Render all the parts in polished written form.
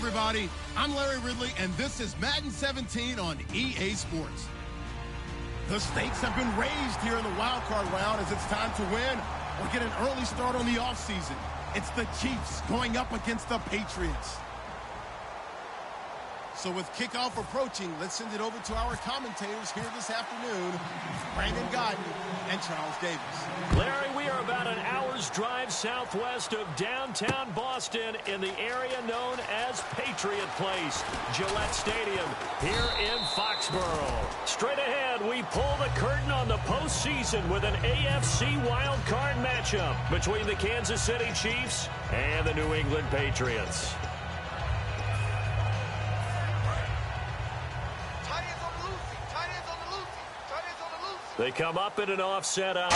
everybody. I'm Larry Ridley, and this is Madden 17 on EA Sports. The stakes have been raised here in the wild card round as it's time to win or get an early start on the offseason. It's the Chiefs going up against the Patriots. So with kickoff approaching, let's send it over to our commentators here this afternoon, Brandon Godden and Charles Davis. Larry, we are about an hour's drive southwest of downtown Boston in the area known as Patriot Place, Gillette Stadium, here in Foxborough. Straight ahead, we pull the curtain on the postseason with an AFC wildcard matchup between the Kansas City Chiefs and the New England Patriots. They come up in an offset eye.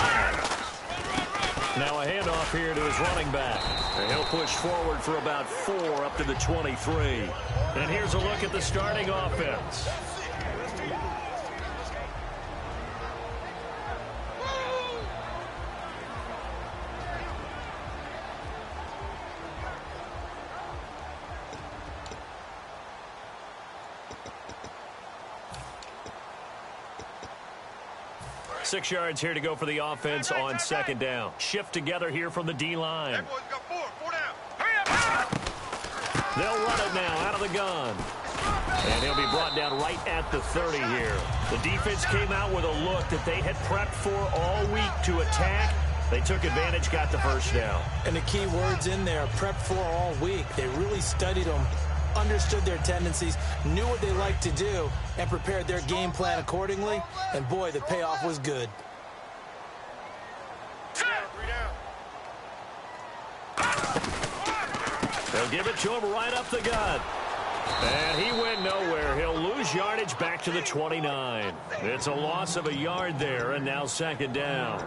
Now a handoff here to his running back. And he'll push forward for about 4 up to the 23. And here's a look at the starting offense. Six yards here to go for the offense on second down. Shift together here from the D-line. They'll run it now out of the gun. And he'll be brought down right at the 30 here. The defense came out with a look that they had prepped for all week to attack. They took advantage, got the first down. And the key words in there, prepped for all week. They really studied them, understood their tendencies, knew what they liked to do, and prepared their game plan accordingly. And boy, the payoff was good. They'll give it to him right up the gut. And he went nowhere. He'll lose yardage back to the 29. It's a loss of a yard there, and now second down.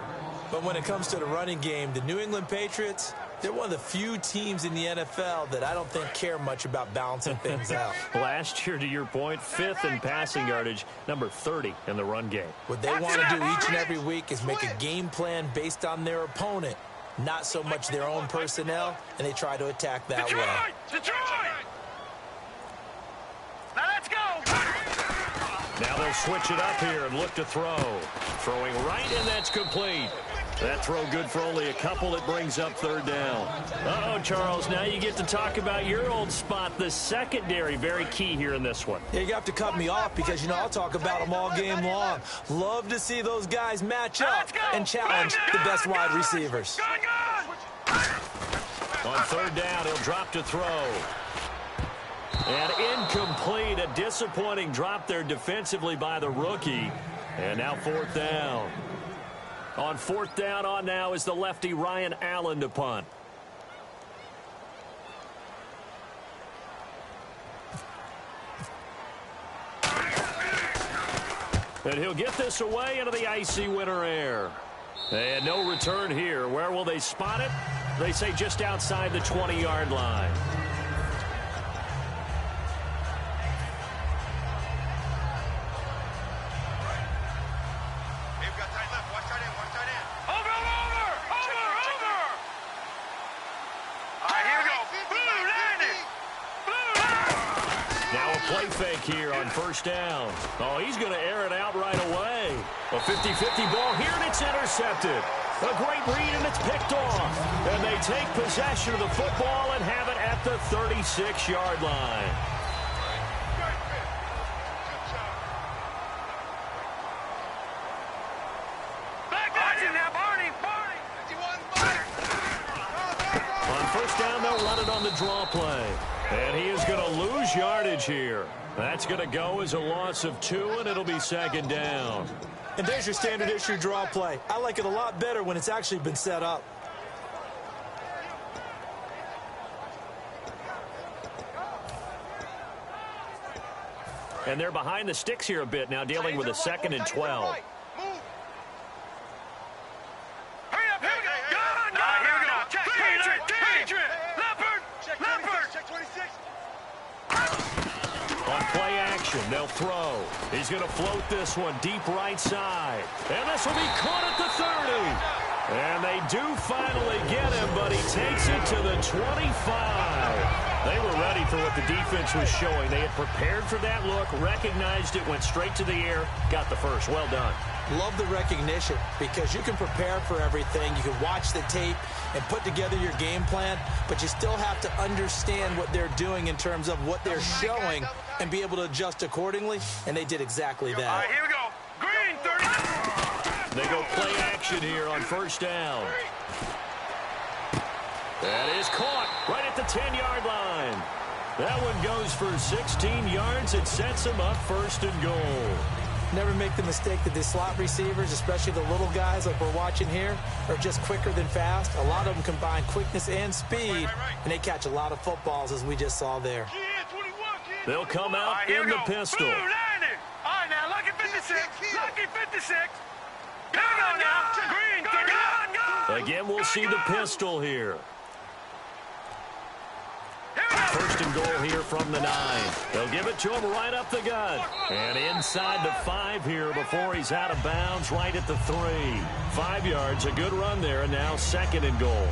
But when it comes to the running game, the New England Patriots, they're one of the few teams in the NFL that I don't think care much about balancing things out. Last year, to your point, 5th in passing yardage, number 30 in the run game. What they want to do each and every week is make a game plan based on their opponent, not so much their own personnel, and they try to attack that way. Now let's go! Now they'll switch it up here and look to throw. Throwing right, and that's complete. That throw good for only a couple. It brings up third down. Uh-oh, Charles, now you get to talk about your old spot, the secondary. Very key here in this one. Yeah, you have to cut me off because, you know, I'll talk about them all game long. Love to see those guys match up and challenge the best wide receivers. On third down, he'll drop to throw. And incomplete. A disappointing drop there defensively by the rookie. And now fourth down. On fourth down on now is the lefty Ryan Allen to punt. And he'll get this away into the icy winter air. And no return here. Where will they spot it? They say just outside the 20-yard line. Play fake here on first down. Oh, he's going to air it out right away. A 50-50 ball here, and it's intercepted. A great read, and it's picked off. And they take possession of the football and have it at the 36-yard line. On first down, they'll run it on the draw play. And he is going to lose yardage here. That's going to go as a loss of 2, and it'll be second down. And there's your standard issue draw play. I like it a lot better when it's actually been set up. And they're behind the sticks here a bit now, dealing with a 2nd and 12. They'll throw. He's going to float this one deep right side. And this will be caught at the 30. And they do finally get him, but he takes it to the 25. They were ready for what the defense was showing. They had prepared for that look, recognized it, went straight to the air, got the first. Well done. Love the recognition because you can prepare for everything. You can watch the tape and put together your game plan, but you still have to understand what they're doing in terms of what they're showing and be able to adjust accordingly, and they did exactly that. All right, here we go. Green, 30. They go play action here on first down. That is caught right at the 10-yard line. That one goes for 16 yards. It sets them up first and goal. Never make the mistake that the slot receivers, especially the little guys like we're watching here, are just quicker than fast. A lot of them combine quickness and speed, and they catch a lot of footballs, as we just saw there. They'll come out in the pistol. All right, now, lucky 56. Lucky 56. Here we go now. Green, 30. Again, we'll see the pistol here. First and goal here from the 9. They'll give it to him right up the gut. And inside the 5 here before he's out of bounds right at the 3. 5 yards, a good run there, and now second and goal.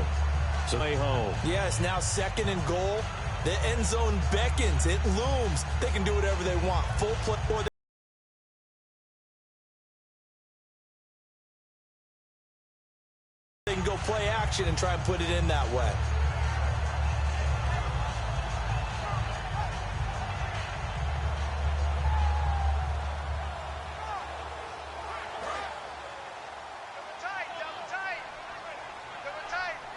So they home. Yeah, it's now second and goal. The end zone beckons. It looms. They can do whatever they want. Full play or they can go play action and try and put it in that way.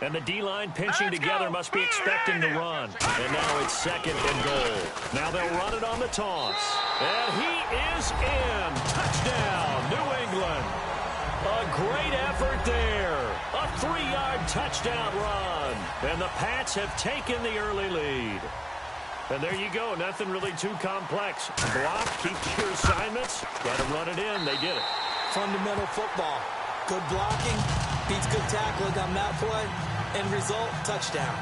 And the D-line pinching together must be expecting the run. And now it's second and goal. Now they'll run it on the toss. And he is in. Touchdown, New England. A great effort there. A 3-yard touchdown run. And the Pats have taken the early lead. And there you go. Nothing really too complex. Block, keep your assignments. Got to run it in. They did it. Fundamental football. Good blocking. Beats good tackling on that play. End result, touchdown.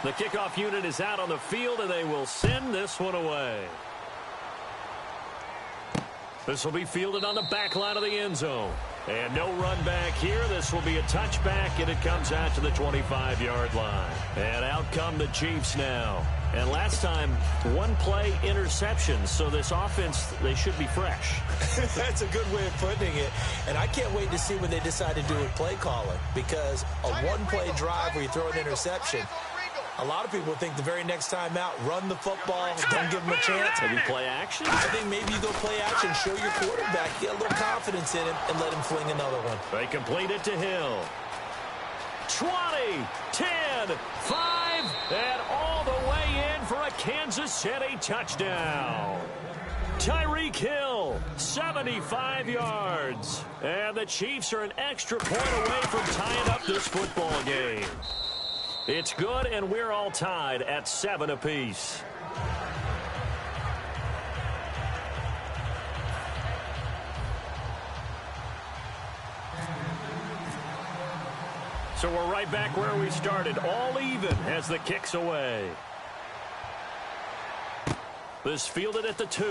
The kickoff unit is out on the field, and they will send this one away. This will be fielded on the back line of the end zone. And no run back here. This will be a touchback, and it comes out to the 25-yard line. And out come the Chiefs now. And last time, one play interception. So this offense, they should be fresh. That's a good way of putting it. And I can't wait to see what they decide to do with play calling. Because a one-play drive where you throw an interception, a lot of people think the very next time out, run the football, don't give them a chance. Maybe play action? I think maybe you go play action, show your quarterback, get a little confidence in him, and let him fling another one. They complete it to Hill. 20, 10, 5, and all the way in for a Kansas City touchdown. Tyreek Hill, 75 yards. And the Chiefs are an extra point away from tying up this football game. It's good, and we're all tied at 7 apiece. So we're right back where we started, all even as the kick's away. This fielded at the 2.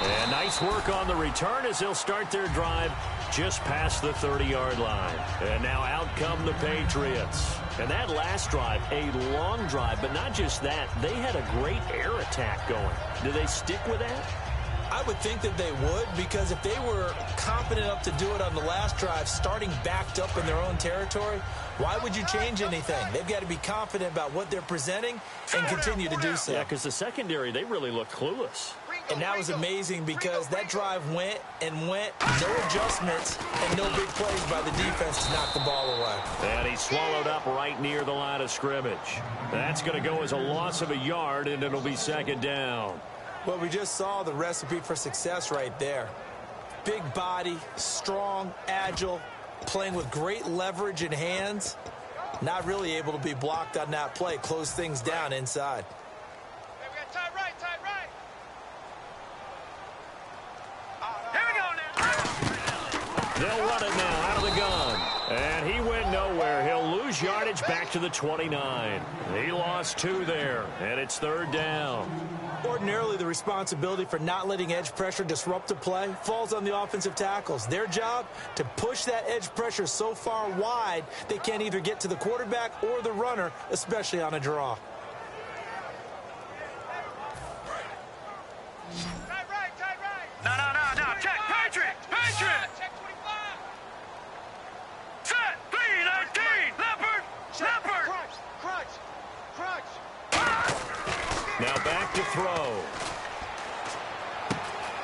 And nice work on the return as they'll start their drive just past the 30-yard line. And now out come the Patriots. And that last drive, a long drive, but not just that. They had a great air attack going. Do they stick with that? I would think that they would, because if they were competent enough to do it on the last drive, starting backed up in their own territory, why would you change anything? They've got to be confident about what they're presenting and continue to do so. Yeah, because the secondary, they really look clueless. And that was amazing because that drive went and went, no adjustments, and no big plays by the defense to knock the ball away. And he swallowed up right near the line of scrimmage. That's going to go as a loss of a yard, and it'll be second down. Well, we just saw the recipe for success right there. Big body, strong, agile, playing with great leverage in hands. Not really able to be blocked on that play. Close things down inside. Hey, we got tight right, tight right. Here we go now. They'll run it now out of the gun. And he went nowhere. He'll lose yardage back to the 29. He lost 2 there, and it's 3rd down. Ordinarily, the responsibility for not letting edge pressure disrupt the play falls on the offensive tackles. Their job, to push that edge pressure so far wide they can't either get to the quarterback or the runner, especially on a draw. No. Check, Patriot. Check 25. Set. 3-19. Leopard. Crunch. Now back to throw.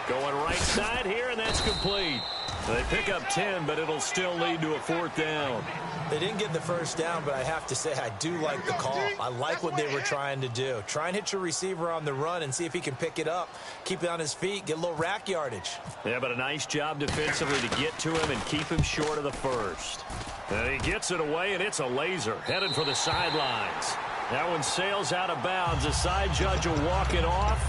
Going right side here, and that's complete. They pick up 10, but it'll still lead to a 4th down. They didn't get the first down, but I have to say I do like the call. I like what they were trying to do. Try and hit your receiver on the run and see if he can pick it up. Keep it on his feet, get a little rack yardage. Yeah, but a nice job defensively to get to him and keep him short of the first. And he gets it away, and it's a laser headed for the sidelines. That one sails out of bounds. The side judge will walk it off.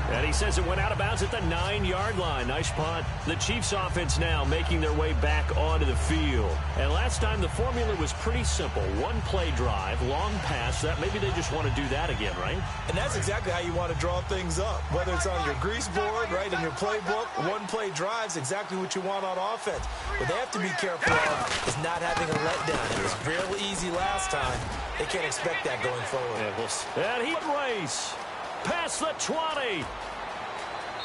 And he says it went out of bounds at the 9-yard line. Nice punt. The Chiefs offense now making their way back onto the field. And last time the formula was pretty simple. 1-play drive, long pass. That maybe they just want to do that again, right? And that's exactly how you want to draw things up. Whether it's on your grease board, right, in your playbook, 1-play drive's exactly what you want on offense. What they have to be careful of is not having a letdown. It was real easy last time. They can't expect that going forward. And he race. Past the 20.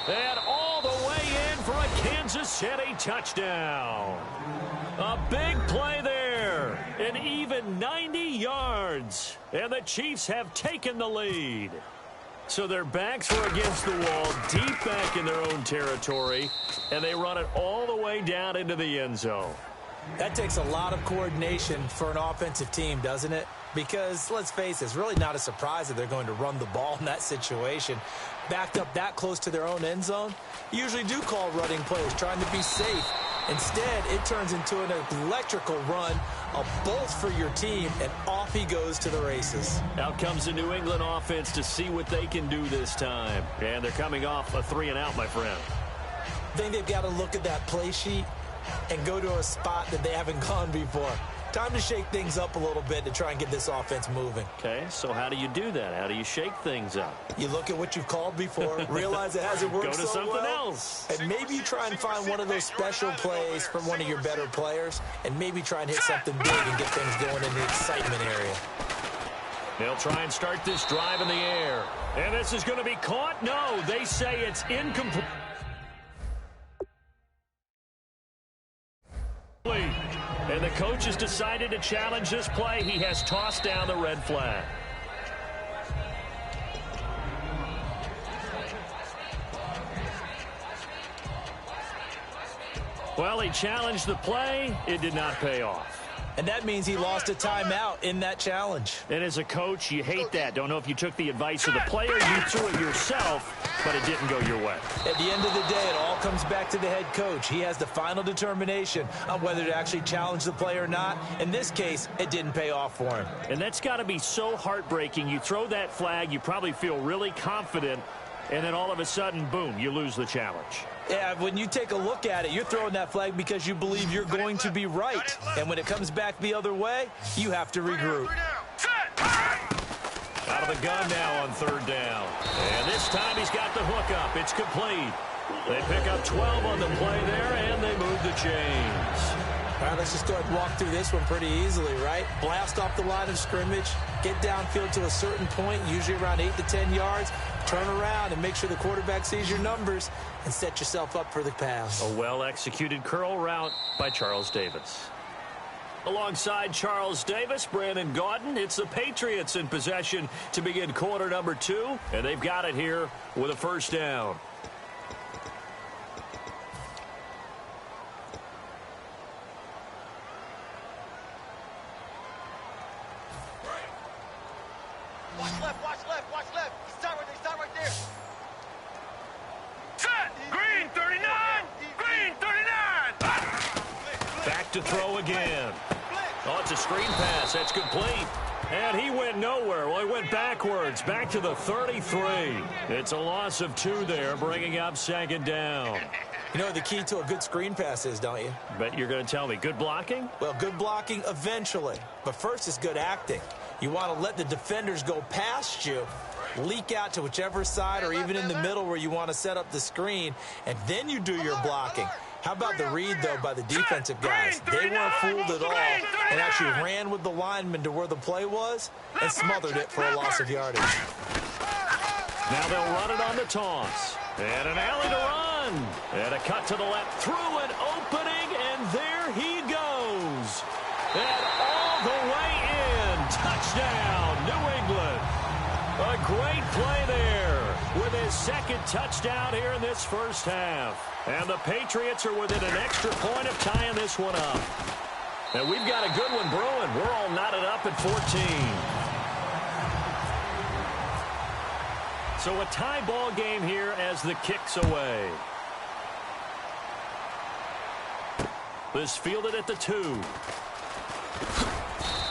And all the way in for a Kansas City touchdown. A big play there. An even 90 yards. And the Chiefs have taken the lead. So their backs were against the wall, deep back in their own territory. And they run it all the way down into the end zone. That takes a lot of coordination for an offensive team, doesn't it? Because, let's face it, it's really not a surprise that they're going to run the ball in that situation. Backed up that close to their own end zone, you usually do call running plays, trying to be safe. Instead, it turns into an electrical run, a bolt for your team, and off he goes to the races. Out comes the New England offense to see what they can do this time. And they're coming off a 3-and-out, my friend. I think they've got to look at that play sheet and go to a spot that they haven't gone before. Time to shake things up a little bit to try and get this offense moving. Okay, so how do you do that? How do you shake things up? You look at what you've called before, realize it hasn't worked Go to so something well, else. and maybe you try and find one of those special plays from one of your better players, and maybe try and hit something big and get things going in the excitement area. They'll try and start this drive in the air. And this is going to be caught? No, they say it's incomplete. And the coach has decided to challenge this play. He has tossed down the red flag. Well, he challenged the play. It did not pay off. And that means he lost a timeout in that challenge. And as a coach, you hate that. Don't know if you took the advice of the player, you threw it yourself, but it didn't go your way. At the end of the day, it all comes back to the head coach. He has the final determination on whether to actually challenge the play or not. In this case, it didn't pay off for him. And that's got to be so heartbreaking. You throw that flag, you probably feel really confident, and then all of a sudden, boom, you lose the challenge. Yeah, when you take a look at it, you're throwing that flag because you believe you're going to be right. And when it comes back the other way, you have to regroup. Out of the gun now on 3rd down. And this time he's got the hook up. It's complete. They pick up 12 on the play there, and they move the chains. All right, let's just go ahead and walk through this one pretty easily, right? Blast off the line of scrimmage, get downfield to a certain point, usually around 8 to 10 yards, turn around and make sure the quarterback sees your numbers and set yourself up for the pass. A well-executed curl route by Charles Davis. Alongside Charles Davis, Brandon Gaudin, it's the Patriots in possession to begin quarter number 2, and they've got it here with a 1st down. Watch left. Start right there. Set! Green 39! Green 39! Back to throw again. Oh, it's a screen pass. That's complete. And he went nowhere. Well, he went backwards, back to the 33. It's a loss of 2 there, bringing up 2nd down. You know what the key to a good screen pass is, don't you? Bet you're going to tell me. Good blocking? Well, good blocking eventually. But first is good acting. You want to let the defenders go past you, leak out to whichever side or even in the middle where you want to set up the screen, and then you do your blocking. How about the read, though, by the defensive guys? They weren't fooled at all and actually ran with the lineman to where the play was and smothered it for a loss of yardage. Now they'll run it on the toss. And an alley to run. And a cut to the left through an opening, and there he goes. And all the way in. Touchdown, New England. A great play there with his second touchdown here in this first half. And the Patriots are within an extra point of tying this one up. And we've got a good one brewing. We're all knotted up at 14. So a tie ball game here as the kick's away. This fielded at the 2.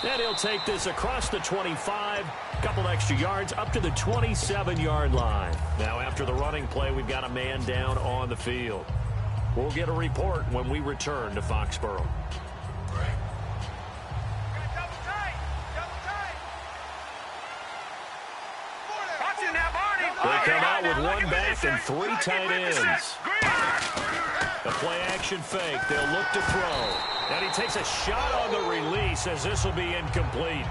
And he'll take this across the 25. Couple extra yards up to the 27-yard line. Now after the running play, we've got a man down on the field. We'll get a report when we return to Foxborough. They come out with one back and 3 tight ends. The play-action fake. They'll look to throw. And he takes a shot on the release as this will be incomplete.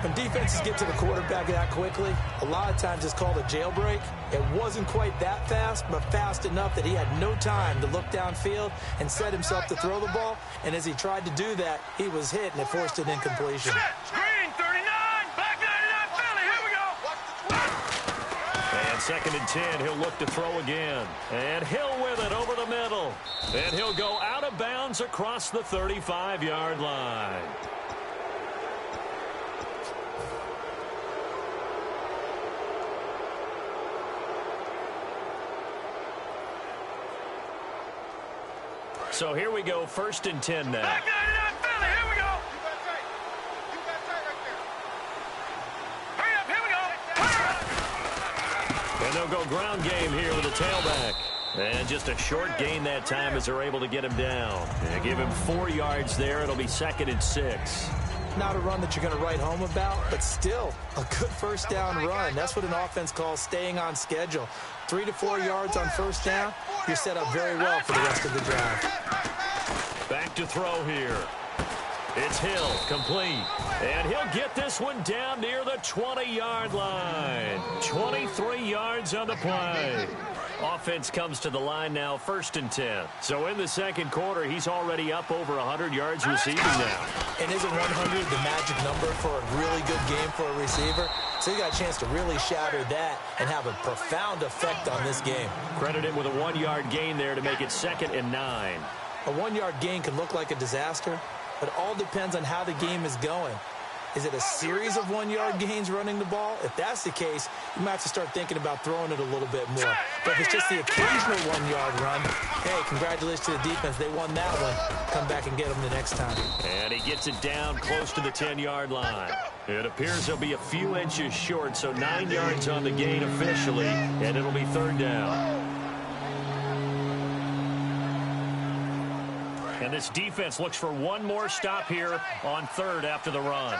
When defenses get to the quarterback that quickly, a lot of times it's called a jailbreak. It wasn't quite that fast, but fast enough that he had no time to look downfield and set himself to throw the ball. And as he tried to do that, he was hit, and it forced an incompletion. Screen 39, back 99, Philly, here we go. And 2nd and 10, he'll look to throw again. And Hill with it over the middle. And he'll go out of bounds across the 35-yard line. So here we go, 1st and 10 now. Back 99, Philly, here we go. Hurry up, here we go. And they'll go ground game here with a tailback. And just a short gain that time as they're able to get him down. And give him 4 yards there. It'll be 2nd and 6. Not a run that you're going to write home about, but still a good first down run. That's what an offense calls staying on schedule. 3 to 4 yards on first down, you're set up very well for the rest of the drive. Back to throw here. It's Hill, complete. And he'll get this one down near the 20-yard line. 23 yards on the play. Offense comes to the line now, 1st and 10. So in the second quarter, he's already up over 100 yards receiving now. And isn't 100 the magic number for a really good game for a receiver? So you got a chance to really shatter that and have a profound effect on this game. Credit him with a 1-yard gain there to make it 2nd and 9. A 1-yard gain can look like a disaster, but it all depends on how the game is going. Is it a series of 1-yard gains running the ball? If that's the case, you might have to start thinking about throwing it a little bit more. But if it's just the occasional 1-yard run, hey, congratulations to the defense. They won that one. Come back and get them the next time. And he gets it down close to the 10-yard line. It appears he'll be a few inches short, so 9 yards on the gain officially, and it'll be 3rd down. And this defense looks for one more stop here on 3rd after the run.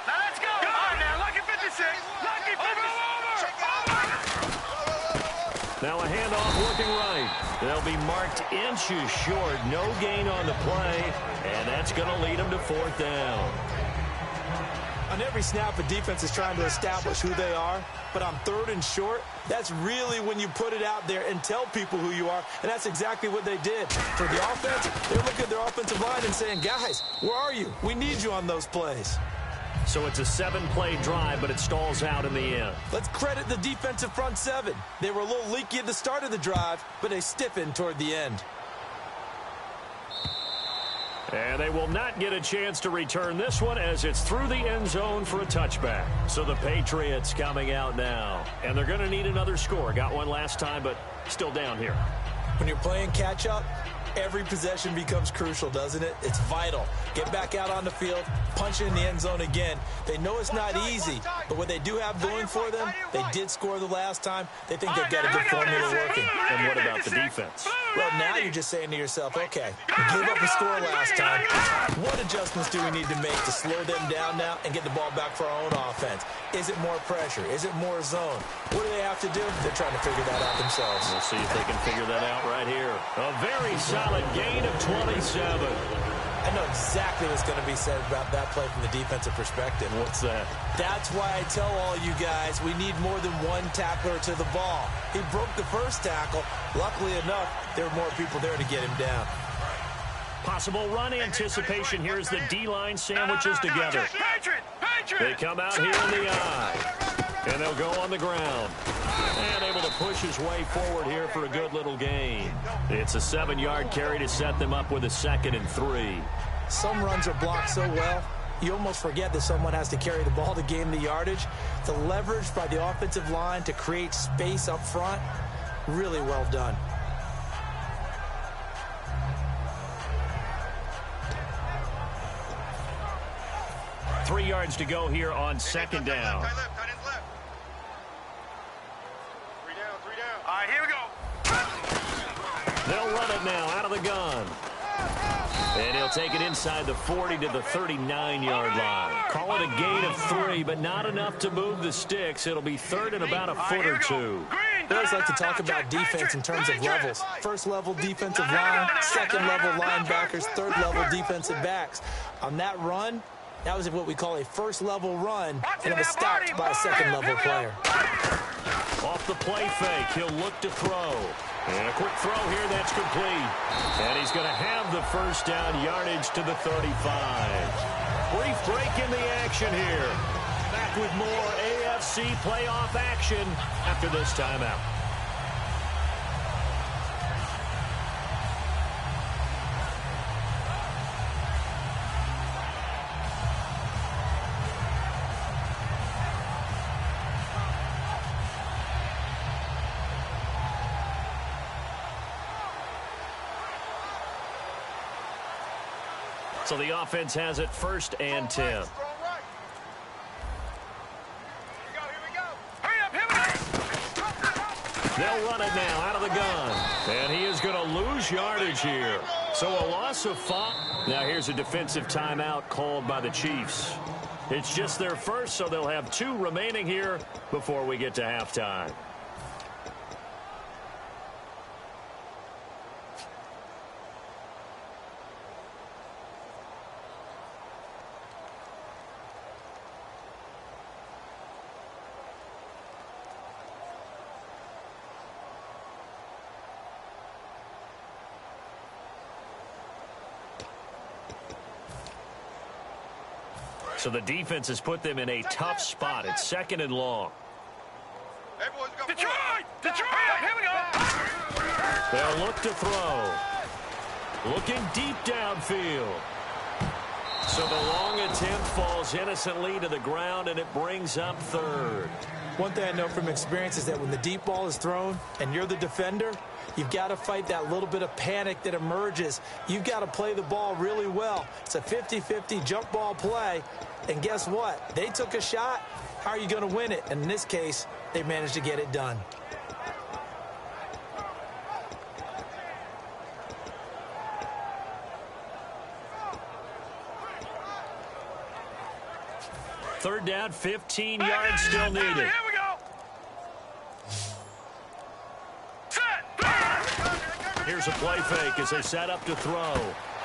Now let's go. All right, now, lucky 56. Lucky 56. Now a handoff looking right. They'll be marked inches short. No gain on the play, and that's going to lead them to 4th down. On every snap, a defense is trying to establish who they are, but on 3rd and short, that's really when you put it out there and tell people who you are, and that's exactly what they did. For the offense, they're looking at their offensive line and saying, guys, where are you? We need you on those plays. So it's a 7-play drive, but it stalls out in the end. Let's credit the defensive front 7. They were a little leaky at the start of the drive, but they stiffened toward the end. And they will not get a chance to return this one as it's through the end zone for a touchback. So the Patriots coming out now. And they're going to need another score. Got one last time, but still down here. When you're playing catch-up, Every possession becomes crucial, doesn't it? It's vital. Get back out on the field, punch it in the end zone again. They know it's not easy, but what they do have going for them, they did score the last time. They think they've got a good formula working. And what about the defense? Well, now you're just saying to yourself, okay, we gave up a score last time. What adjustments do we need to make to slow them down now and get the ball back for our own offense? Is it more pressure? Is it more zone? What do they have to do? They're trying to figure that out themselves. We'll see if they can figure that out right here. A very solid gain of 27. I know exactly what's going to be said about that play from the defensive perspective. What's that? That's why I tell all you guys we need more than one tackler to the ball. He broke the first tackle. Luckily enough, there were more people there to get him down. Possible run anticipation here as the D-line sandwiches together. They come out here in the eye. And they'll go on the ground. And able to push his way forward here for a good little gain. It's a 7-yard carry to set them up with a 2nd and 3. Some runs are blocked so well, you almost forget that someone has to carry the ball to gain the yardage. The leverage by the offensive line to create space up front, really well done. Three yards to go here on 2nd down. All right, here we go. They'll run it now out of the gun. And he'll take it inside the 40 to the 39-yard line. Call it a gain of 3, but not enough to move the sticks. It'll be 3rd and about a foot or two. I always like to talk about defense in terms of levels. First-level defensive line, second-level linebackers, third-level defensive backs. On that run, that was what we call a first-level run, and it was stopped by a second-level player. Off the play fake, he'll look to throw. And a quick throw here, that's complete. And he's going to have the first down, yardage to the 35. Brief break in the action here. Back with more AFC playoff action after this timeout. So the offense has it 1st and 10. Here we go. Hurry up, here we go. They'll run it now out of the gun. And he is going to lose yardage here. So a loss of 5. Now here's a defensive timeout called by the Chiefs. It's just their first, so they'll have 2 remaining here before we get to halftime. So the defense has put them in a tough spot. It's 2nd and long. Detroit! Here we go. They'll look to throw. Looking deep downfield. So the long attempt falls innocently to the ground, and it brings up 3rd. One thing I know from experience is that when the deep ball is thrown and you're the defender, you've got to fight that little bit of panic that emerges. You've got to play the ball really well. It's a 50-50 jump ball play. And guess what? They took a shot. How are you going to win it? And in this case, they managed to get it done. Third down, 15 yards still needed. Here we go. Here's a play fake as they set up to throw.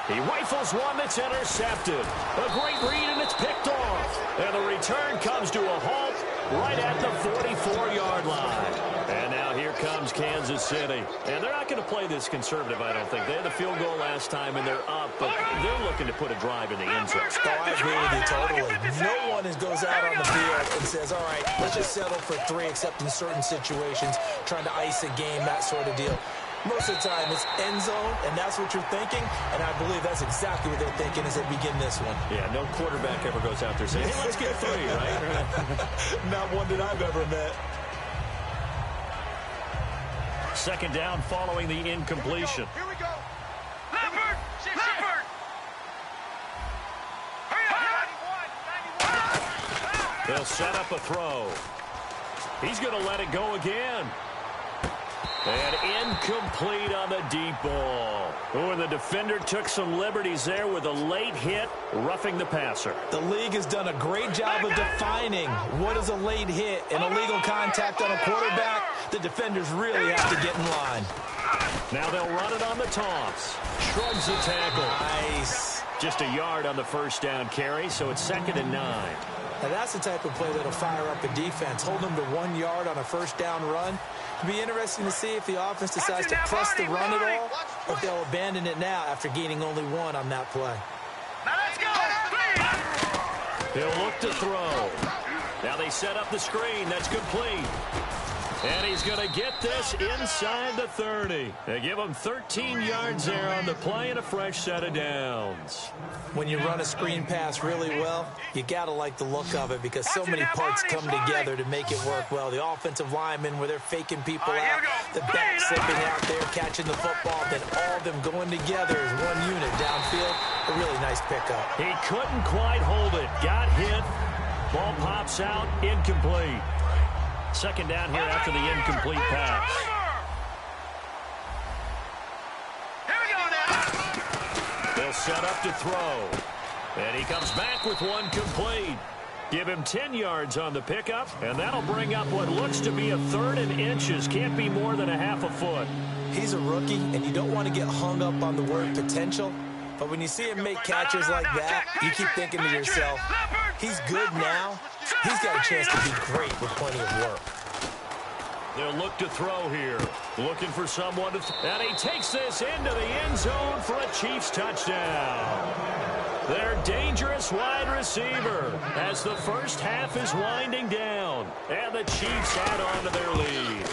He rifles one that's intercepted. A great read, and it's picked off. And the return comes to a halt right at the 44-yard line. And now here comes Kansas City. And they're not going to play this conservative, I don't think. They had a field goal last time, and they're up, but they're looking to put a drive in the end zone. Oh, I agree with you totally. No one goes out on the field and says, all right, let's just settle for 3, except in certain situations, trying to ice a game, that sort of deal. Most of the time, it's end zone, and that's what you're thinking, and I believe that's exactly what they're thinking as they begin this one. Yeah, no quarterback ever goes out there saying, hey, let's get 3, right? Not one that I've ever met. 2nd down following the incompletion. Here we go. They'll set up a throw. He's going to let it go again. And incomplete on the deep ball. Oh, and the defender took some liberties there with a late hit, roughing the passer. The league has done a great job of defining what is a late hit and illegal contact on a quarterback. The defenders really have to get in line. Now they'll run it on the toss. Shrugs the tackle. Nice. Just a yard on the first down carry, so it's 2nd and 9. Now that's the type of play that'll fire up a defense. Hold them to 1 yard on a first down run. It'll be interesting to see if the offense decides to press the run at all, or if they'll abandon it now after gaining only 1 on that play. Now let's go. He'll look to throw. Now they set up the screen. That's complete. And he's going to get this inside the 30. They give him 13 yards there on the play and a fresh set of downs. When you run a screen pass really well, you got to like the look of it because so many parts come together to make it work well. The offensive linemen where they're faking people out, the back slipping out there, catching the football, then all of them going together as one unit downfield. A really nice pickup. He couldn't quite hold it. Got hit. Ball pops out. Incomplete. 2nd down here after the incomplete pass. Here we go now. They'll set up to throw. And he comes back with one complete. Give him 10 yards on the pickup, and that'll bring up what looks to be a 3rd and inches. Can't be more than a half a foot. He's a rookie, and you don't want to get hung up on the word potential. But when you see him make catches like that, you keep thinking to yourself, he's good now. He's got a chance to be great with plenty of work. They'll look to throw here. Looking for someone to and he takes this into the end zone for a Chiefs touchdown. Their dangerous wide receiver as the first half is winding down. And the Chiefs add on to their lead.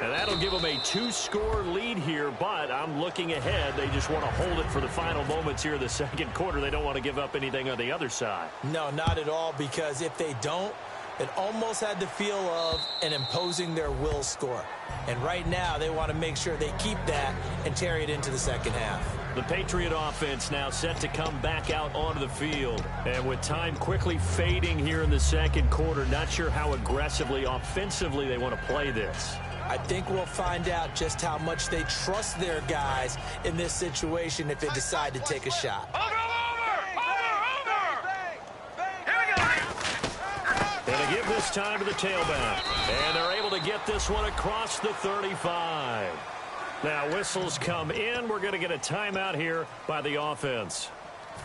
And that'll give them a 2-score lead here, but I'm looking ahead. They just want to hold it for the final moments here of the 2nd quarter. They don't want to give up anything on the other side. No, not at all, because if they don't, it almost had the feel of an imposing their will score. And right now, they want to make sure they keep that and carry it into the 2nd half. The Patriot offense now set to come back out onto the field. And with time quickly fading here in the 2nd quarter, not sure how aggressively, offensively they want to play this. I think we'll find out just how much they trust their guys in this situation if they decide to take a shot. Over. Here we go. And they give this time to the tailback. And they're able to get this one across the 35. Now whistles come in. We're going to get a timeout here by the offense.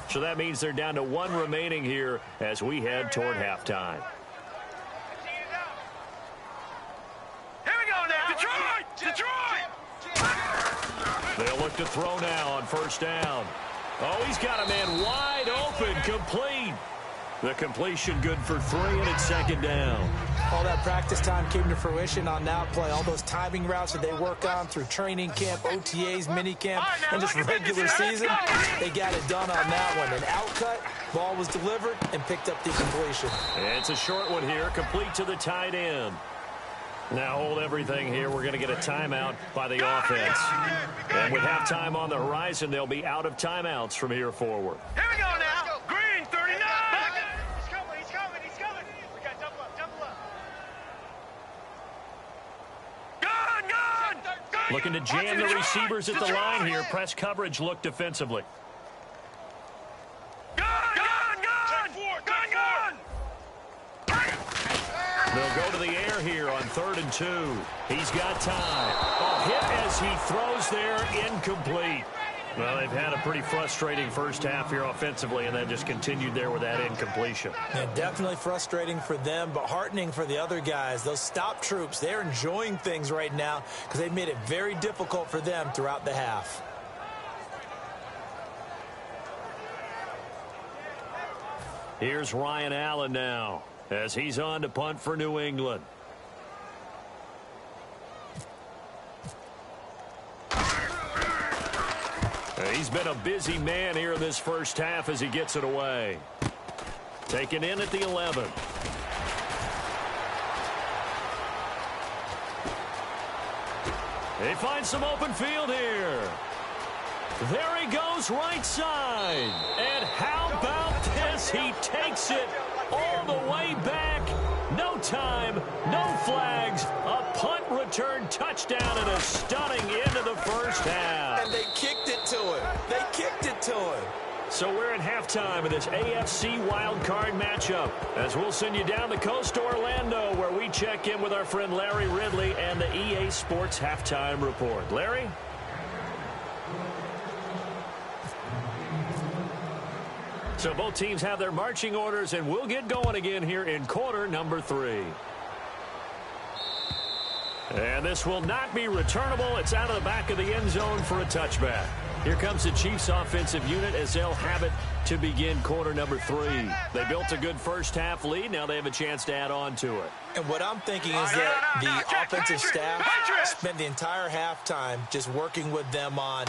So that means they're down to 1 remaining here as we head toward halftime. Detroit! They'll look to throw now on 1st down. Oh, he's got a man wide open, complete. The completion good for 3, and it's 2nd down. All that practice time came to fruition on that play. All those timing routes that they work on through training camp, OTAs, minicamp, and just regular season, they got it done on that one. An outcut, ball was delivered, and picked up the completion. It's a short one here, complete to the tight end. Now hold everything here. We're going to get a timeout by the offense. And with halftime on the horizon, they'll be out of timeouts from here forward. Here we go now. Green, 39. He's coming. We got double up. Gun. Looking to jam the receivers at the line here. Press coverage look defensively. Gun. They'll go to the air here on 3rd and 2. He's got time. Oh, hit as he throws there, incomplete. Well, they've had a pretty frustrating first half here offensively, and then just continued there with that incompletion. Yeah, definitely frustrating for them, but heartening for the other guys. Those stop troops, they're enjoying things right now because they've made it very difficult for them throughout the half. Here's Ryan Allen now as he's on to punt for New England. He's been a busy man here in this first half as he gets it away. Taken in at the 11. They find some open field here. There he goes right side. And how about this? He takes it all the way back. No time, no flags, a punt return touchdown and a stunning end of the first half. And they kicked it to him. They kicked it to him. So we're at halftime of this AFC wildcard matchup, as we'll send you down the coast to Orlando, where we check in with our friend Larry Ridley and the EA Sports Halftime Report. Larry? So both teams have their marching orders, and we'll get going again here in quarter number 3. And this will not be returnable. It's out of the back of the end zone for a touchback. Here comes the Chiefs offensive unit as they'll have it to begin quarter number 3. They built a good first half lead. Now they have a chance to add on to it. And what I'm thinking is that the offensive staff spent the entire halftime just working with them on,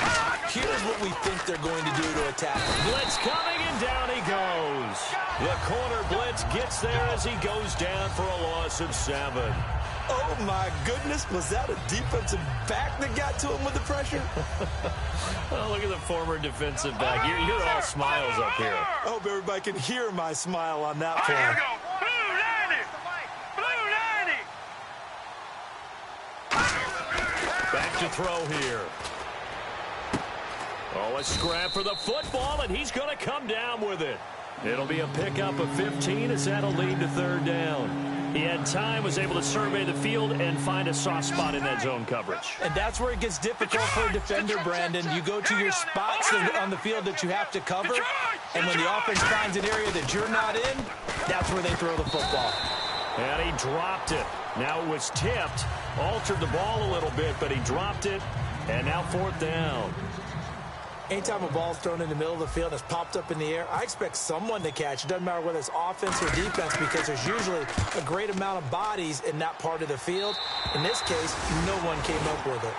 here's what we think they're going to do to attack. Blitz coming, and down he goes. The corner blitz gets there as he goes down for a loss of 7. Oh, my goodness. Was that a defensive back that got to him with the pressure? Oh, look at the former defensive back. You're all smiles up here. I hope everybody can hear my smile on that Here we play. go. Blue 90. Blue 90. Back to throw here. Oh, a scrap for the football, and he's going to come down with it. It'll be a pickup of 15 as that'll lead to third down. He had time, was able to survey the field and find a soft spot in that zone coverage. And that's where it gets difficult for a defender, Brandon. You go to your spots on the field that you have to cover, and when the offense finds an area that you're not in, that's where they throw the football. And he dropped it. Now it was tipped, altered the ball a little bit, but he dropped it, and now fourth down. Anytime a ball's thrown in the middle of the field and it's popped up in the air, I expect someone to catch. It doesn't matter whether it's offense or defense, because there's usually a great amount of bodies in that part of the field. In this case, no one came up with it.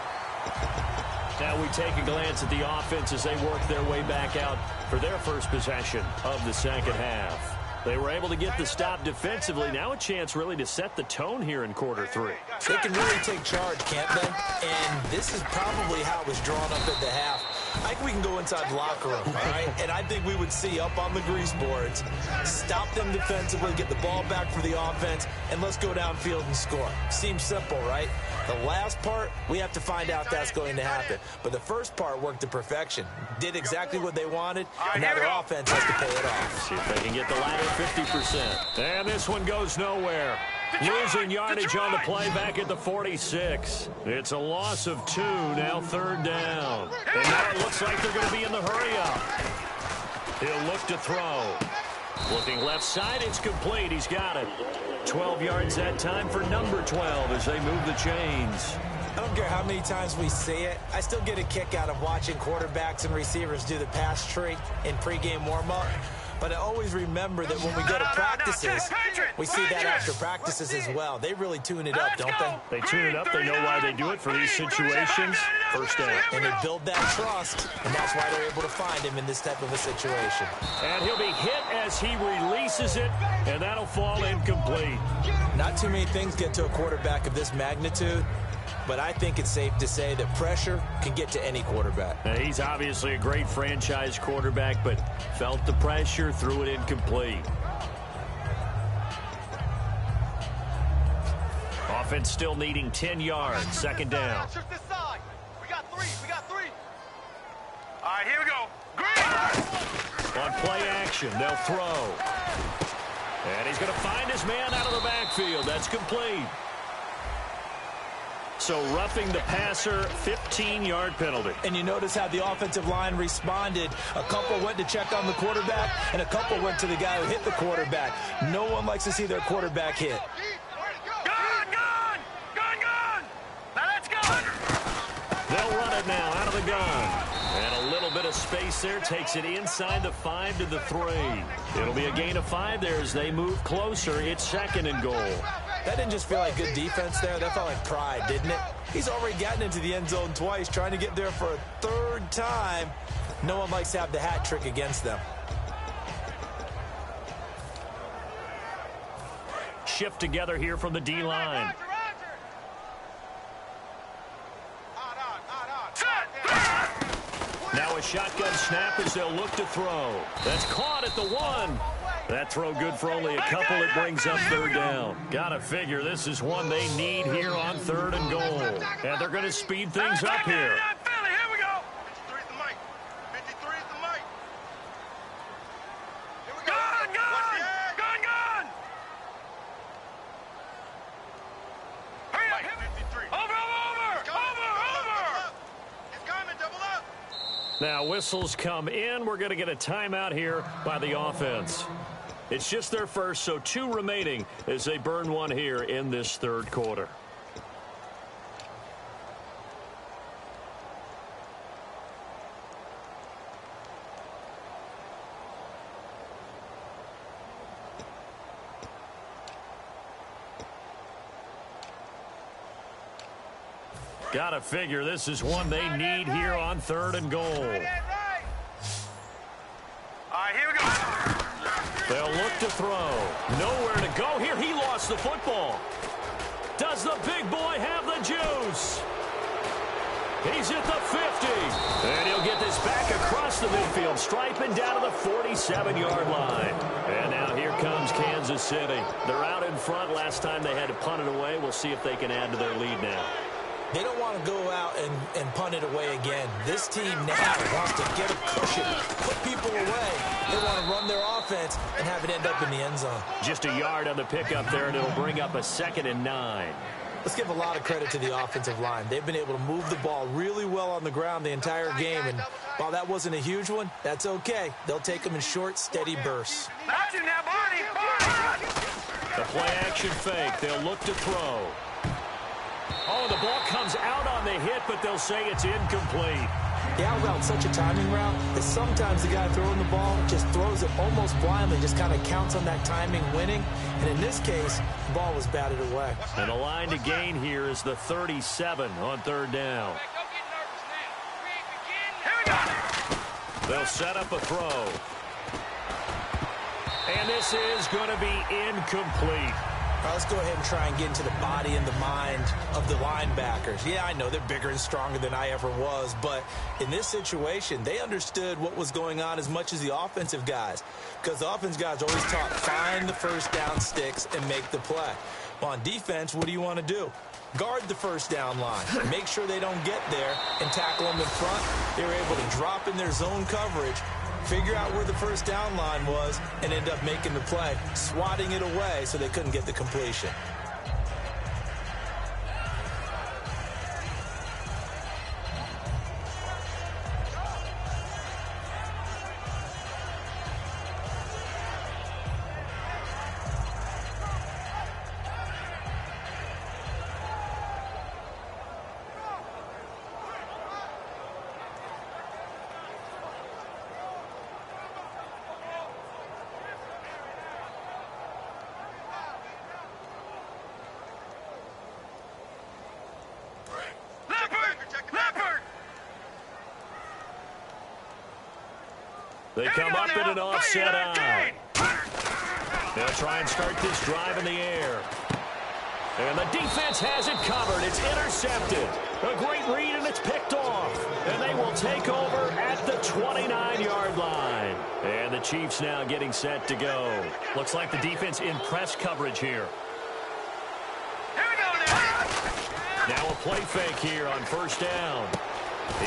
Now we take a glance at the offense as they work their way back out for their first possession of the second half. They were able to get the stop defensively. Now a chance really to set the tone here in quarter 3. They can really take charge, can't they? And this is probably how it was drawn up at the half. I think we can go inside the locker room, all right? And I think we would see up on the grease boards, stop them defensively, get the ball back for the offense, and let's go downfield and score. Seems simple, right? The last part, we have to find out that's going to happen. But the first part worked to perfection. Did exactly what they wanted, and now their offense has to pay it off. See if they can get the latter 50%. And this one goes nowhere. Losing yardage on the play back at the 46. It's a loss of 2, now third down. And now it looks like they're going to be in the hurry-up. He'll look to throw. Looking left side, it's complete. He's got it. 12 yards that time for number 12 as they move the chains. I don't care how many times we see it. I still get a kick out of watching quarterbacks and receivers do the pass tree in pregame warm-up. But I always remember that when we go to practices, we see that after practices as well. They really tune it up, don't they? They tune it up. They know why they do it for these situations. First down. And they build that trust, and that's why they're able to find him in this type of a situation. And he'll be hit as he releases it, and that'll fall incomplete. Not too many things get to a quarterback of this magnitude, but I think it's safe to say that pressure can get to any quarterback. Now, he's obviously a great franchise quarterback, but felt the pressure, threw it incomplete. Offense still needing 10 yards. Second down. Shift this side. We got 3. We got 3. All right, here we go. Green. On play action, they'll throw. And he's going to find his man out of the backfield. That's complete. So roughing the passer, 15-yard penalty. And you notice how the offensive line responded. A couple went to check on the quarterback, and a couple went to the guy who hit the quarterback. No one likes to see their quarterback hit. Gun! Now let's go. They'll run it now out of the gun. And a little bit of space there takes it inside the 5 to the 3. It'll be a gain of 5 there as they move closer. It's second and goal. That didn't just feel like good defense there. That felt like pride, didn't it? He's already gotten into the end zone twice, trying to get there for a third time. No one likes to have the hat trick against them. Shift together here from the D-line. Now a shotgun snap as they'll look to throw. That's caught at the 1. That throw good for only a couple. It brings up third down. Gotta figure this is one they need here on 3rd and goal. And they're going to speed things up here. Here we go. 53 is the mic. 53 is the mic. Here we go. Gun. Hurry up. 53. Over. It's coming. Double up. Now whistles come in. We're going to get a timeout here by the offense. It's just their first, so 2 remaining as they burn one here in this 3rd quarter. Gotta figure this is one they need here on 3rd and goal. All right, here we go. They'll look to throw. Nowhere to go here. He lost the football. Does the big boy have the juice? He's at the 50. And he'll get this back across the midfield, striping down to the 47-yard line. And now here comes Kansas City. They're out in front. Last time they had to punt it away. We'll see if they can add to their lead now. They don't want to go out and punt it away again. This team now wants to get a cushion, put people away. They want to run their offense and have it end up in the end zone. Just a yard on the pickup there, and it'll bring up a 2nd and 9. Let's give a lot of credit to the offensive line. They've been able to move the ball really well on the ground the entire game, and while that wasn't a huge one, that's okay. They'll take them in short, steady bursts. Got you now, Barney. The play-action fake. They'll look to throw. Oh, the ball comes out on the hit, but they'll say it's incomplete. The out route's such a timing route that sometimes the guy throwing the ball just throws it almost blindly, just kind of counts on that timing winning. And in this case, the ball was batted away. And the line to gain here is the 37 on 3rd down. They'll set up a throw. And this is going to be incomplete. All right, let's go ahead and try and get into the body and the mind of the linebackers. Yeah, I know they're bigger and stronger than I ever was, but in this situation, they understood what was going on as much as the offensive guys, because the offensive guys always taught find the first down sticks and make the play. Well, on defense, what do you want to do? Guard the first down line. Make sure they don't get there and tackle them in front. They were able to drop in their zone coverage, figure out where the first down line was, and end up making the play, swatting it away so they couldn't get the completion. They come up in an offset eye. They'll try and start this drive in the air. And the defense has it covered. It's intercepted. A great read, and it's picked off. And they will take over at the 29-yard line. And the Chiefs now getting set to go. Looks like the defense in press coverage here. Now a play fake here on first down.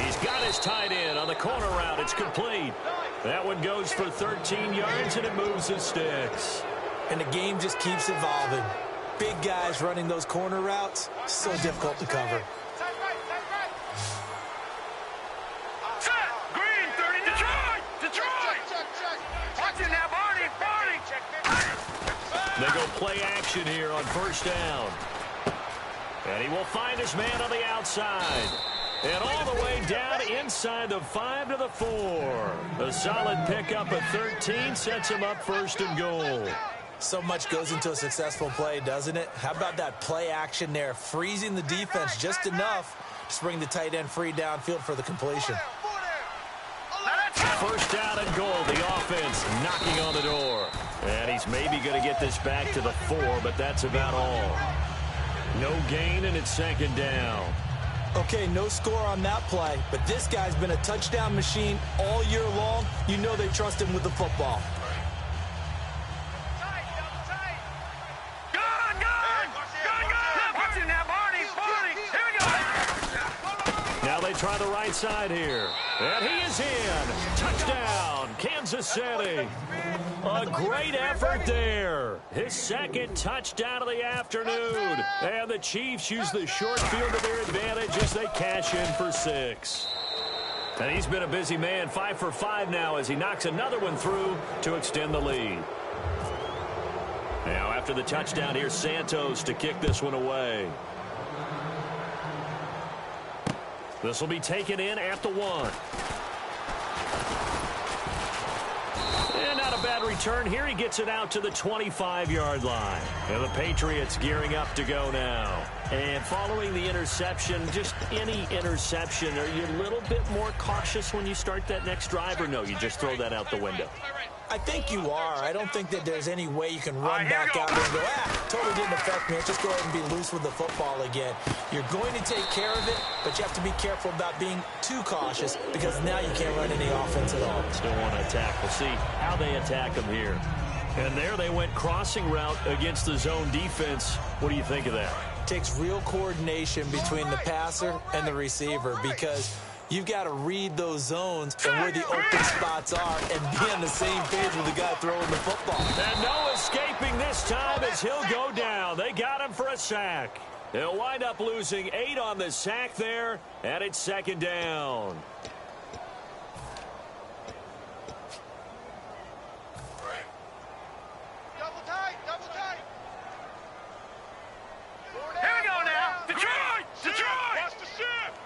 He's got his tight end on the corner route. It's complete. That one goes for 13 yards, and it moves the sticks. And the game just keeps evolving. Big guys running those corner routes, so difficult to cover. Set. Green, 30, Detroit. Watch it now, Barney. They go play action here on first down. And he will find his man on the outside. And all the way down inside the 5 to the 4. A solid pickup at 13 sets him up 1st and goal. So much goes into a successful play, doesn't it? How about that play action there, freezing the defense just enough to bring the tight end free downfield for the completion. First down and goal. The offense knocking on the door. And he's maybe going to get this back to the 4, but that's about all. No gain, and it's 2nd down. Okay, no score on that play, but this guy's been a touchdown machine all year long. You know they trust him with the football. Now they try the right side here. And he is in. Touchdown, Kansas City. A great effort there. His second touchdown of the afternoon. And the Chiefs use the short field to their advantage as they cash in for 6. And he's been a busy man, 5 for 5 now as he knocks another one through to extend the lead. Now after the touchdown, here's Santos to kick this one away. This will be taken in at the 1. And not a bad return here. He gets it out to the 25-yard line. And the Patriots gearing up to go now. And following the interception, just any interception, are you a little bit more cautious when you start that next drive, or no, you just throw that out the window? I think you are. I don't think that there's any way you can run back out there and go, totally didn't affect me. Let's just go ahead and be loose with the football again. You're going to take care of it, but you have to be careful about being too cautious because now you can't run any offense at all. Still want to attack. We'll see how they attack them here. And there they went crossing route against the zone defense. What do you think of that? It takes real coordination between the passer and the receiver because you've got to read those zones and where the open spots are and be on the same page with the guy throwing the football. And no escaping this time as he'll go down. They got him for a sack. He'll wind up losing 8 on the sack there, and it's 2nd down. Double tight, double tight. Here we go now. Detroit! Detroit! Watch the shift.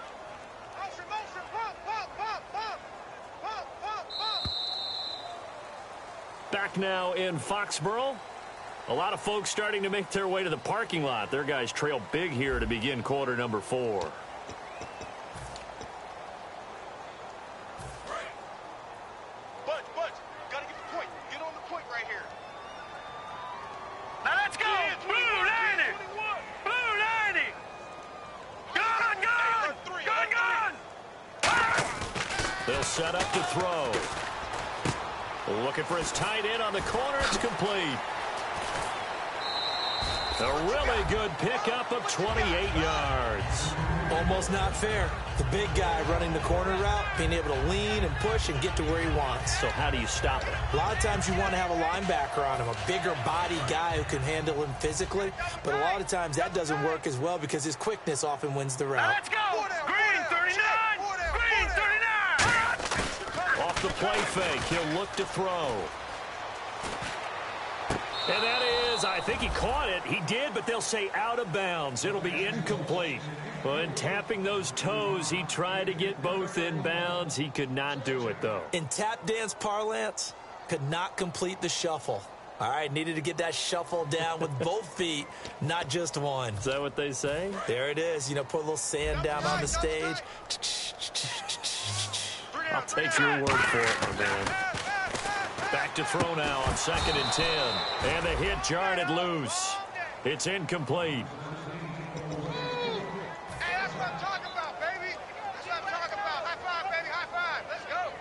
Motion, motion, pump, pump, pump, pump. Pump, pump, pump. Back now in Foxborough. A lot of folks starting to make their way to the parking lot. Their guys trail big here to begin quarter number 4. Budge, gotta get the point. Get on the point right here. Now let's go. Blue lining. Blue lining. Gun. They'll set up to throw. Looking for his tight end on the corner. It's complete. A really good pickup of 28 yards. Almost not fair. The big guy running the corner route, being able to lean and push and get to where he wants. So how do you stop it? A lot of times you want to have a linebacker on him, a bigger body guy who can handle him physically. But a lot of times that doesn't work as well because his quickness often wins the route. Let's go. Green 39. Green 39. Off the play fake, he'll look to throw. And that is, I think he caught it. He did, but they'll say out of bounds. It'll be incomplete. But tapping those toes, he tried to get both in bounds. He could not do it, though. In tap dance parlance, could not complete the shuffle. All right, needed to get that shuffle down with both feet, not just one. Is that what they say? There it is. You know, put a little sand down on the stage. I'll take your word for it, my man. Back to throw now on 2nd and 10. And the hit jarred it loose. It's incomplete. Hey, that's what I'm talking about, baby. That's what I'm talking about. High five, baby. High five. Let's go.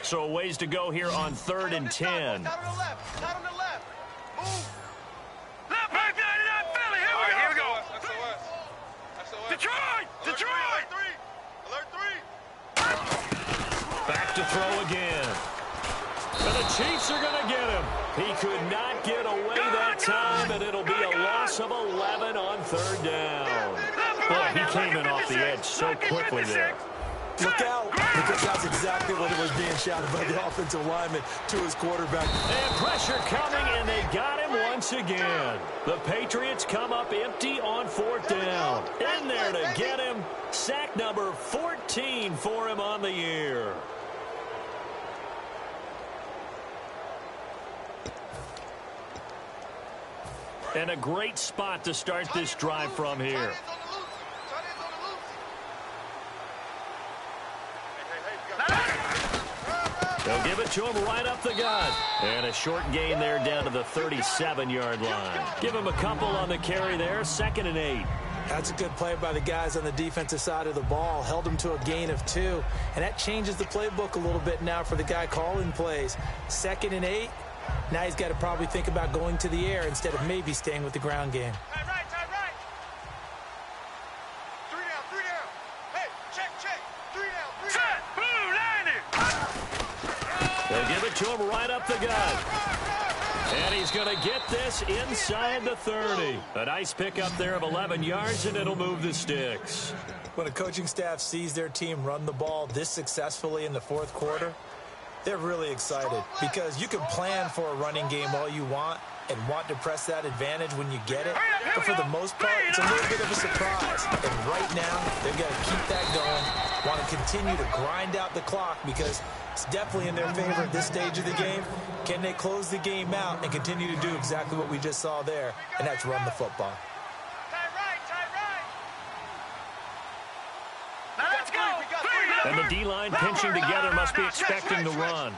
So a ways to go here on 3rd and 10. Not on the left. Not on the left. Move. Left back 99 Philly. Here we go. Detroit! Detroit! Alert 3! Back to throw again. And the Chiefs are going to get him. He could not get away that time, and it'll be a loss of 11 on 3rd down. Boy, he came in off the edge so quickly there. Look out, because that's exactly what it was being shouted by the offensive lineman to his quarterback. And pressure coming, and they got him once again. The Patriots come up empty on 4th down. In there to get him. Sack number 14 for him on the year. And a great spot to start this drive from here. They'll give it to him right up the gut. And a short gain there down to the 37-yard line. Give him a couple on the carry there, 2nd and 8. That's a good play by the guys on the defensive side of the ball. Held them to a gain of 2. And that changes the playbook a little bit now for the guy calling plays. 2nd and 8. Now he's got to probably think about going to the air instead of maybe staying with the ground game. Tie right. 3 down. Hey, check. 3 down. Set. Blue, landing. They'll give it to him right up the gut. And he's going to get this inside the 30. A nice pickup there of 11 yards, and it'll move the sticks. When a coaching staff sees their team run the ball this successfully in the 4th quarter, they're really excited because you can plan for a running game all you want and want to press that advantage when you get it. But for the most part, it's a little bit of a surprise. And right now, they've got to keep that going, want to continue to grind out the clock because it's definitely in their favor at this stage of the game. Can they close the game out and continue to do exactly what we just saw there, and that's run the football. Tie right. Now let's go. And the D-line pinching together must be expecting the run.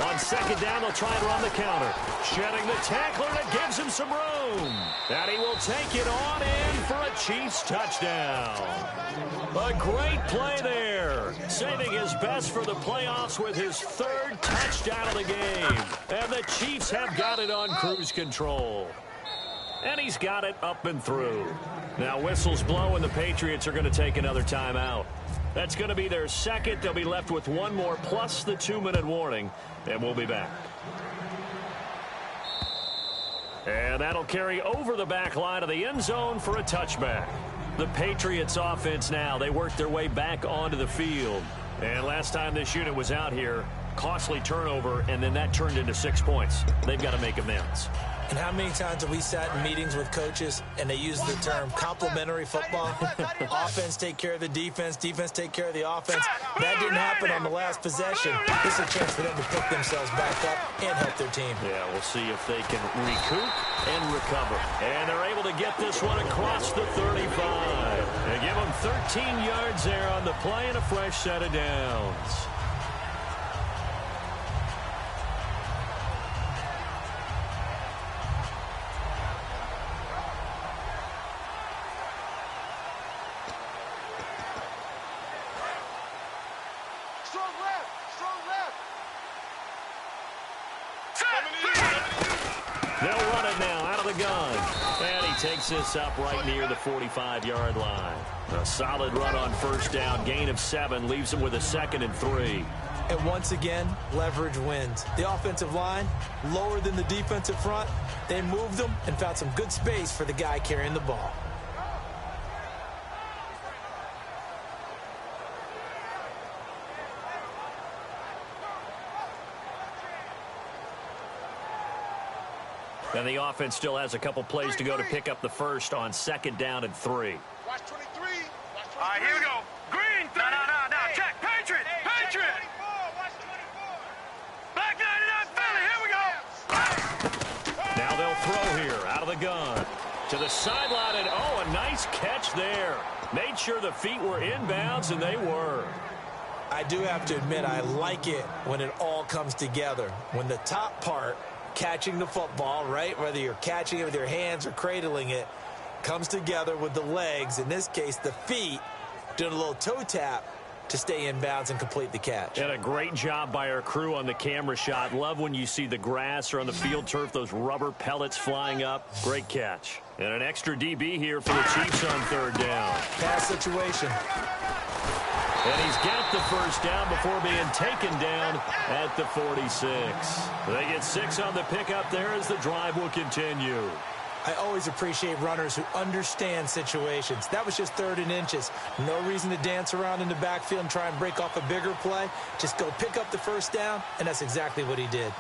On 2nd down, they'll try and run the counter. Shedding the tackler, and it gives him some room. And he will take it on in for a Chiefs touchdown. A great play there. Saving his best for the playoffs with his 3rd touchdown of the game. And the Chiefs have got it on cruise control. And he's got it up and through. Now whistles blow, and the Patriots are going to take another timeout. That's going to be their 2nd. They'll be left with 1 more plus the 2-minute warning, and we'll be back. And that'll carry over the back line of the end zone for a touchback. The Patriots offense now, they work their way back onto the field. And last time this unit was out here, costly turnover, and then that turned into 6 points. They've got to make amends. And how many times have we sat in meetings with coaches and they use the term complementary football? Offense take care of the defense, defense take care of the offense. That didn't happen on the last possession. This is a chance for them to pick themselves back up and help their team. Yeah, we'll see if they can recoup and recover. And they're able to get this one across the 35. They give them 13 yards there on the play and a fresh set of downs. They'll run it now out of the gun. And he takes this up right near the 45-yard line. A solid run on 1st down. Gain of 7 leaves him with a 2nd and 3. And once again, leverage wins. The offensive line, lower than the defensive front. They moved them and found some good space for the guy carrying the ball. And the offense still has a couple plays to go to pick up the 1st on 2nd down and 3. Watch 23. All right, here we go. Green. No. Check. Patriot. Watch 24. Black 99 Philly. Here we go. Now they'll throw here out of the gun. To the sideline, and a nice catch there. Made sure the feet were inbounds, and they were. I do have to admit, I like it when it all comes together. When the top part, catching the football, right, whether you're catching it with your hands or cradling it, comes together with the legs, in this case the feet, doing a little toe tap to stay in bounds and complete the catch. And a great job by our crew on the camera shot. Love when you see the grass or on the field turf, those rubber pellets flying up. Great catch. And an extra DB here for the Chiefs on 3rd down. Pass situation. And he's got the 1st down before being taken down at the 46. They get 6 on the pickup there as the drive will continue. I always appreciate runners who understand situations. That was just 3rd and inches. No reason to dance around in the backfield and try and break off a bigger play. Just go pick up the 1st down, and that's exactly what he did.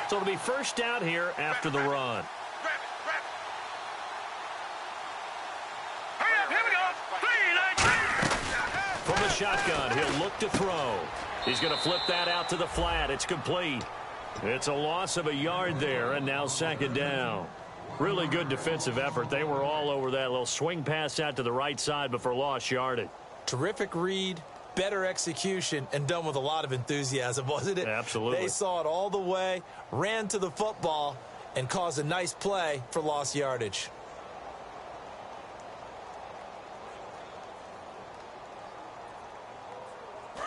So it'll be 1st down here after the run. From the shotgun, he'll look to throw. He's going to flip that out to the flat. It's complete. It's a loss of a yard there, and now 2nd down. Really good defensive effort. They were all over that little swing pass out to the right side, but for lost yardage. Terrific read, better execution, and done with a lot of enthusiasm, wasn't it? Absolutely. They saw it all the way, ran to the football, and caused a nice play for lost yardage.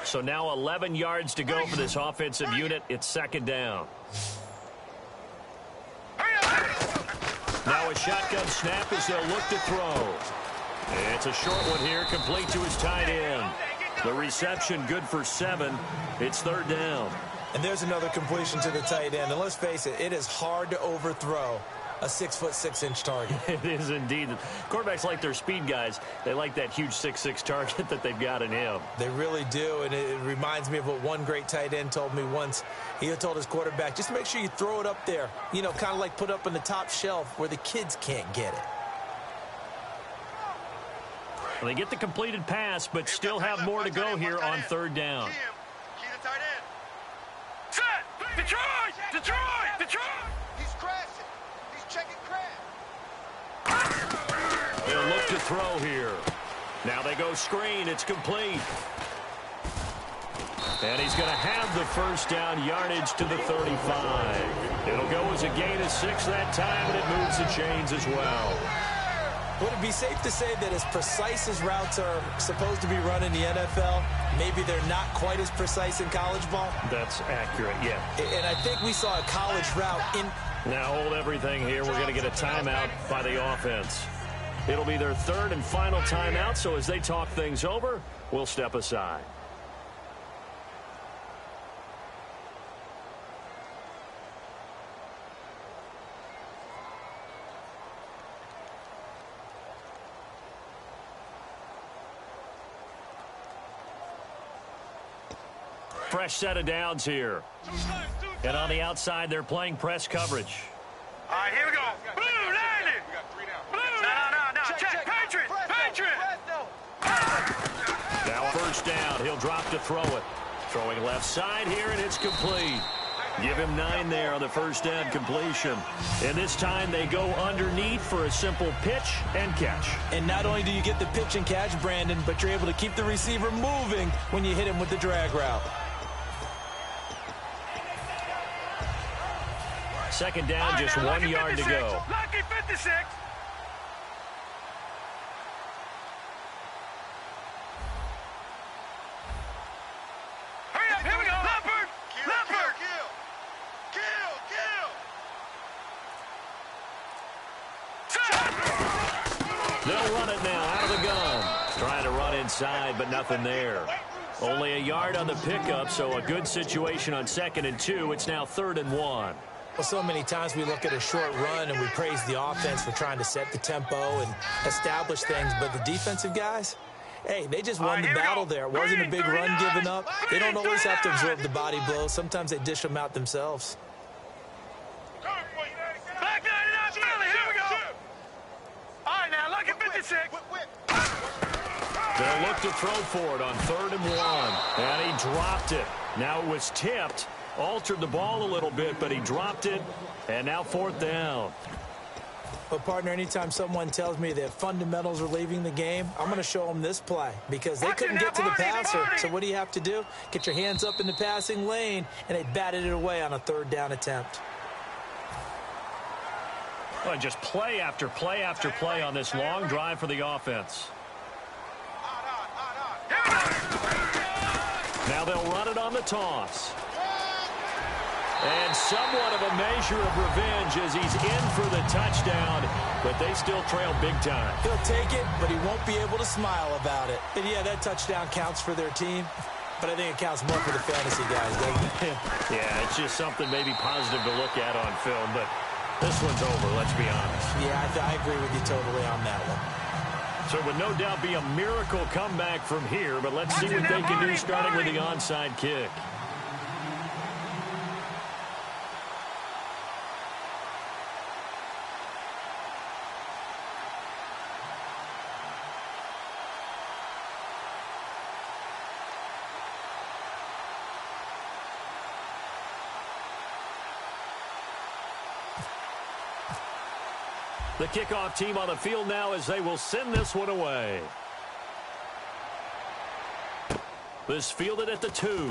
So now 11 yards to go for this offensive unit. It's second down. Now a shotgun snap as they'll look to throw. It's a short one here, complete to his tight end. The reception good for 7. It's third down. And there's another completion to the tight end. And let's face it, it is hard to overthrow a 6'6" target. It is indeed. Quarterbacks like their speed guys. They like that huge 6'6" target that they've got in him. They really do, and it reminds me of what one great tight end told me once. He told his quarterback, just make sure you throw it up there. You know, kind of like put up on the top shelf where the kids can't get it. Well, they get the completed pass, but still have more to go here on third down. Key the tight end. Set! Detroit! Detroit! Detroit! He's crashing. He's checking crash. They'll look to throw here. Now they go screen. It's complete. And he's going to have the first down, yardage to the 35. It'll go as a gain of 6 that time, and it moves the chains as well. Would it be safe to say that as precise as routes are supposed to be run in the NFL, maybe they're not quite as precise in college ball? That's accurate, yeah. And I think we saw a college route in... Now hold everything here. We're going to get a timeout by the offense. It'll be their third and final timeout, so as they talk things over, we'll step aside. Fresh set of downs here. And on the outside, they're playing press coverage. All right, here we go. Blue, landed. Blue, no. Check. Patriot. Now first down. He'll drop to throw it. Throwing left side here, and it's complete. Give him 9 there on the first down completion. And this time they go underneath for a simple pitch and catch. And not only do you get the pitch and catch, Brandon, but you're able to keep the receiver moving when you hit him with the drag route. Second down, just 1 yard to go. Lucky 56. Hurry up, here we go. Leopard. Kill. They'll run it now out of the gun. Trying to run inside, but nothing there. Only a yard on the pickup, so a good situation on 2nd and 2. It's now 3rd and 1. Well, so many times we look at a short run and we praise the offense for trying to set the tempo and establish things, but the defensive guys, hey, they just won the battle there. It wasn't a big run given up. They don't always have to absorb the body blows. Sometimes they dish them out themselves. Back 99, Philly, here we go. All right, now, lucky 56. They'll look to throw for it on 3rd and 1. And he dropped it. Now it was tipped. Altered the ball a little bit, but he dropped it. And now 4th down. Well, partner, anytime someone tells me that fundamentals are leaving the game, I'm going to show them this play because they couldn't get to the passer. So what do you have to do? Get your hands up in the passing lane, and they batted it away on a 3rd down attempt. Well, just play after play after play on this long drive for the offense. Now they'll run it on the toss. And somewhat of a measure of revenge as he's in for the touchdown, but they still trail big time. He'll take it, but he won't be able to smile about it. And, yeah, that touchdown counts for their team, but I think it counts more for the fantasy guys, doesn't it? Yeah, it's just something maybe positive to look at on film, but this one's over, let's be honest. Yeah, I agree with you totally on that one. So it would no doubt be a miracle comeback from here, but let's see what they can do starting with the onside kick. The kickoff team on the field now as they will send this one away. This fielded at the 2.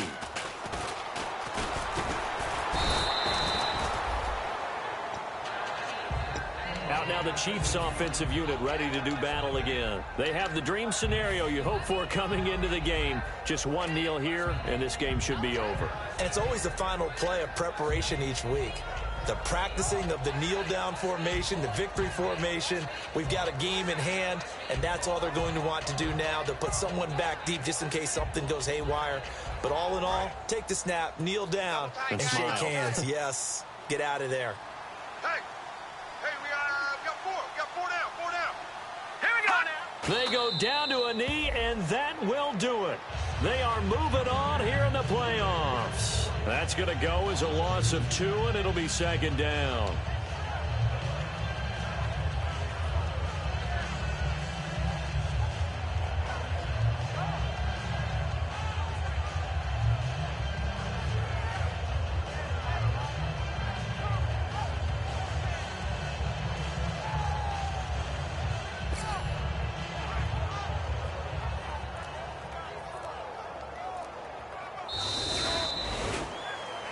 Out now the Chiefs offensive unit ready to do battle again. They have the dream scenario you hope for coming into the game. Just one kneel here, and this game should be over. And it's always the final play of preparation each week. The practicing of the kneel-down formation, the victory formation. We've got a game in hand, and that's all they're going to want to do now. They'll put someone back deep just in case something goes haywire. But all in all, take the snap, kneel down, and shake hands. Yes, get out of there. Hey, we got 4. We got 4 down. 4 down. Here we go now. They go down to a knee, and that will do it. They are moving on here in the playoffs. That's going to go as a loss of 2, and it'll be second down.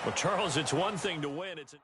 Well, Charles, it's one thing to win. It's